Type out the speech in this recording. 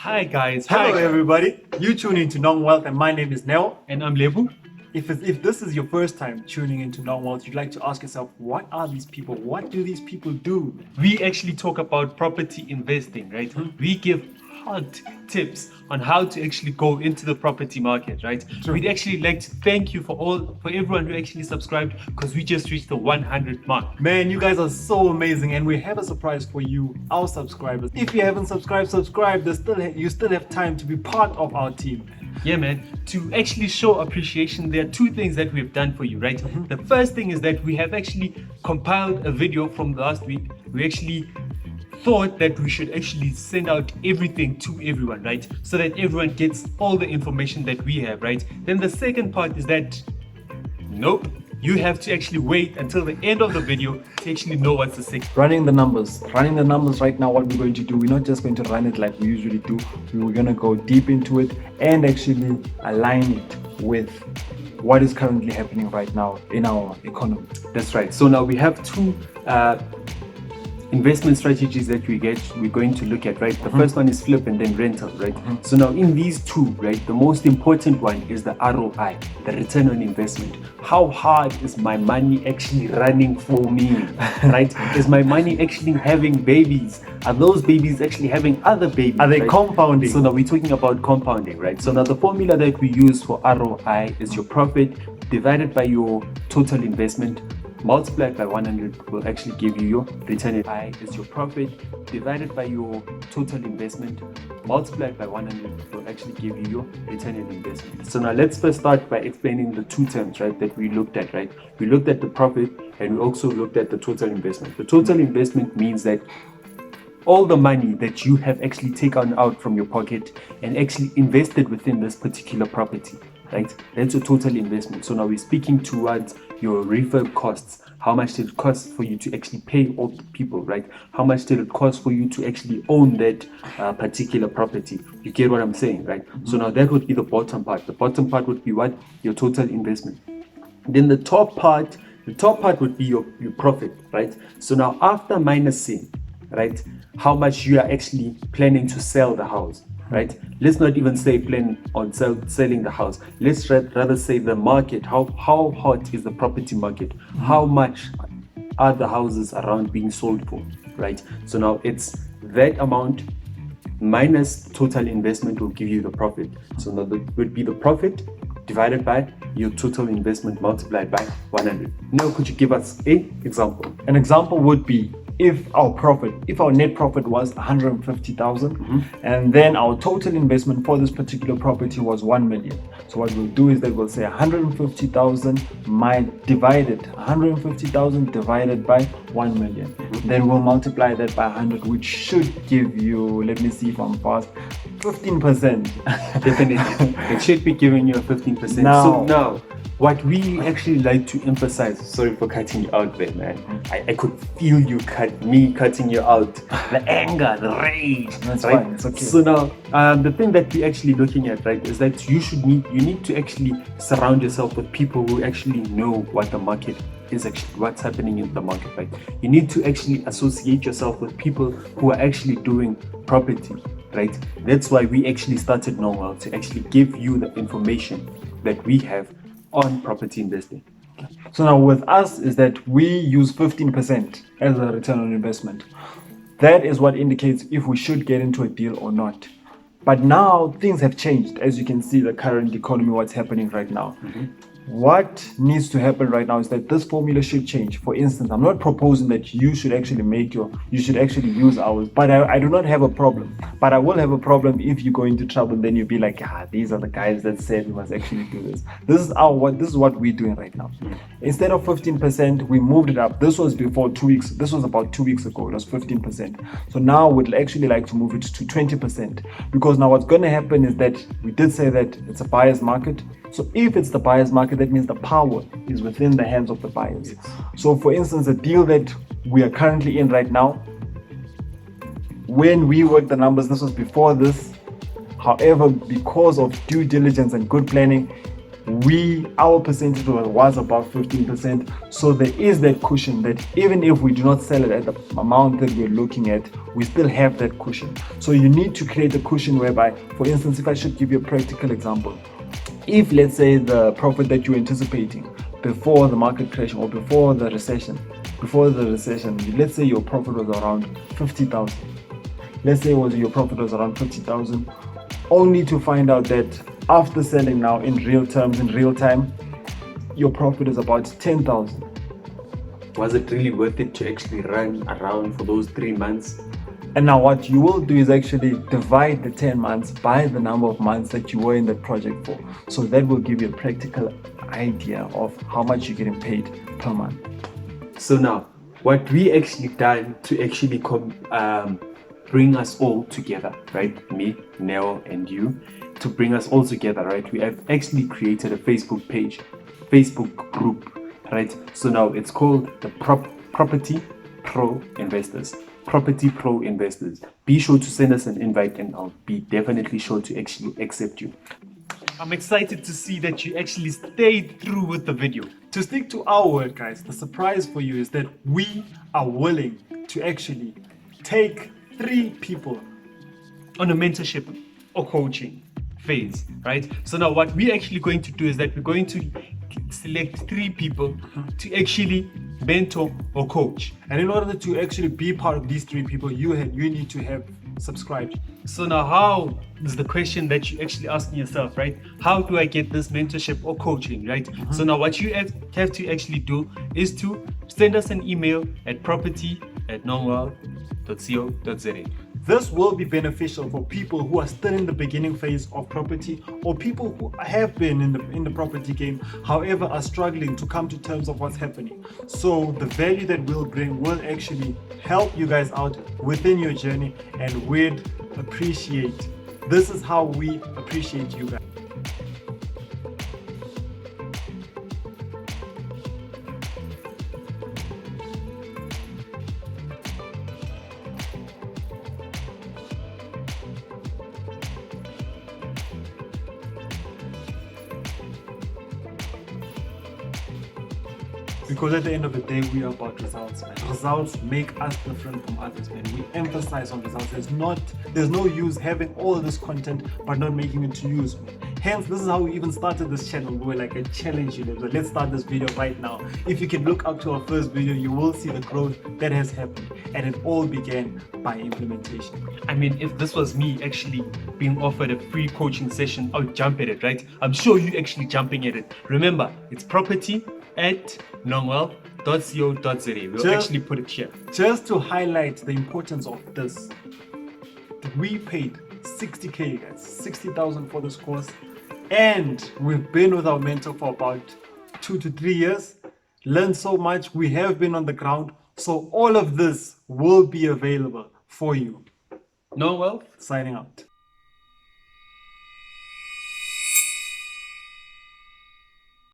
Hi guys. Hello, Hi. everybody. You tune into Non Wealth, and my name is Nell. And I'm Lebu. If this is your first time tuning into Non Wealth, you'd like to ask yourself, what are these people? What do these people do? We actually talk about property investing, right? We give hot tips on how to actually go into the property market, right? True. We'd actually like to thank you for everyone who actually subscribed, because we just reached the 100 mark. Man, you guys are so amazing, and we have a surprise for you, our subscribers. If you haven't subscribed, subscribe. You still have time to be part of our team. Yeah, man. To actually show appreciation, there are two things that we've done for you, right? The first thing is that we have actually compiled a video from last week. We actually thought that we should actually send out everything to everyone, right? So that everyone gets all the information that we have, right? Then the second part is that, nope, you have to actually wait until the end of the video to actually know what's the secret. Running the numbers right now. What we're going to do, we're not just going to run it like we usually do. We're going to go deep into it and actually align it with what is currently happening right now in our economy. That's right. So now we have two investment strategies that we're going to look at, right? The first one is flip and then rental, right? So now in these two, right, the most important one is the ROI, the return on investment. How hard is my money actually running for me, right? Is my money actually having babies? Are those babies actually having other babies? Are they right? compounding? So now we're talking about compounding, right? So now the formula that we use for ROI is your profit divided by your total investment multiplied by 100 will actually give you your return. I is your profit divided by your total investment multiplied by 100 will actually give you your return on investment. So now let's first start by explaining the two terms, right, that we looked at, right? We looked at the profit and we also looked at the total investment. The total investment means that all the money that you have actually taken out from your pocket and actually invested within this particular property, right? That's a total investment. So now we're speaking towards your refurb costs. How much did it cost for you to actually pay all the people, right? How much did it cost for you to actually own that particular property? You get what I'm saying, right? So now that would be the bottom part. The bottom part would be what? Your total investment. Then the top part would be your profit, right? So now after minusing, right, how much you are actually planning to sell the house, right? Let's not even say plan on selling the house. Let's rather say the market. How hot is the property market? How much are the houses around being sold for, right? So now it's that amount minus total investment will give you the profit. So now that would be the profit divided by your total investment multiplied by 100. Now, could you give us an example? An example would be if our net profit was 150,000, and then our total investment for this particular property was 1 million. So what we'll do is that we'll say 150,000 divided by 1 million. Then we'll multiply that by 100, which should give you, let me see if I'm fast, 15%. Definitely. It should be giving you a 15%. So now, what we actually like to emphasize, sorry for cutting you out there, man. I could feel me cutting you out. The anger, the rage. That's right? fine, it's okay. So now, the thing that we're actually looking at, right, is that you need to actually surround yourself with people who actually know what the market is actually, what's happening in the market, right? You need to actually associate yourself with people who are actually doing property, right? That's why we actually started Non Wealth, to actually give you the information that we have on property investing. So now with us is that we use 15% as a return on investment. That is what indicates if we should get into a deal or not. But now things have changed. As you can see, the current economy, what's happening right now. What needs to happen right now is that this formula should change. For instance, I'm not proposing that you should actually use ours, but I do not have a problem. But I will have a problem if you go into trouble, then you'll be like, these are the guys that said we must actually do this. This is what we're doing right now. Instead of 15%, we moved it up. This was before 2 weeks. This was about 2 weeks ago. It was 15%. So now we'd actually like to move it to 20%, because now what's going to happen is that we did say that it's a buyer's market. So if it's the buyer's market, that means the power is within the hands of the buyers. Yes. So for instance, a deal that we are currently in right now, when we worked the numbers, this was before this. However, because of due diligence and good planning, our percentage was about 15%. So there is that cushion that even if we do not sell it at the amount that we're looking at, we still have that cushion. So you need to create a cushion whereby, for instance, if I should give you a practical example, if let's say the profit that you're anticipating before the market crash or before the recession, let's say your profit was around 50,000. Let's say your profit was around 50,000, only to find out that after selling now in real time, your profit is about 10,000. Was it really worth it to actually run around for those 3 months? And now what you will do is actually divide the 10 months by the number of months that you were in that project for. So that will give you a practical idea of how much you're getting paid per month. So now, what we actually done to actually bring us all together, right? Me, Neo, and you, to bring us all together, right? We have actually created a Facebook page, Facebook group, right? So now it's called the Property Pro Investors. Property Pro Investors. Be sure to send us an invite and I'll be definitely sure to actually accept you. I'm excited to see that you actually stayed through with the video. To stick to our word, guys, the surprise for you is that we are willing to actually take 3 people on a mentorship or coaching phase, right? So now what we're actually going to do is that we're going to select 3 people to actually mentor or coach. And in order to actually be part of these 3 people, you need to have subscribed. So now how is the question that you actually asking yourself, right? How do I get this mentorship or coaching, right? So now what you have to actually do is to send us an email at property@nongwell.co.za. This will be beneficial for people who are still in the beginning phase of property, or people who have been in the property game, however are struggling to come to terms of what's happening. So the value that we'll bring will actually help you guys out within your journey, and we'd appreciate. This is how we appreciate you guys. Because at the end of the day, we are about results, man. Results make us different from others, man. We emphasize on results. There's no use having all this content but not making it to use, man. Hence, this is how we even started this channel. We were like a challenge, So let's start this video right now. If you can look up to our first video, you will see the growth that has happened, and it all began by implementation. I mean, if this was me actually being offered a free coaching session, I would jump at it, right? I'm sure you actually jumping at it. Remember, it's property@nongwell.co.za. We'll actually put it here. Just to highlight the importance of this, we paid 60K, guys, 60,000 for this course, and we've been with our mentor for about 2 to 3 years. Learned so much. We have been on the ground, so all of this will be available for you. Nongwell signing out.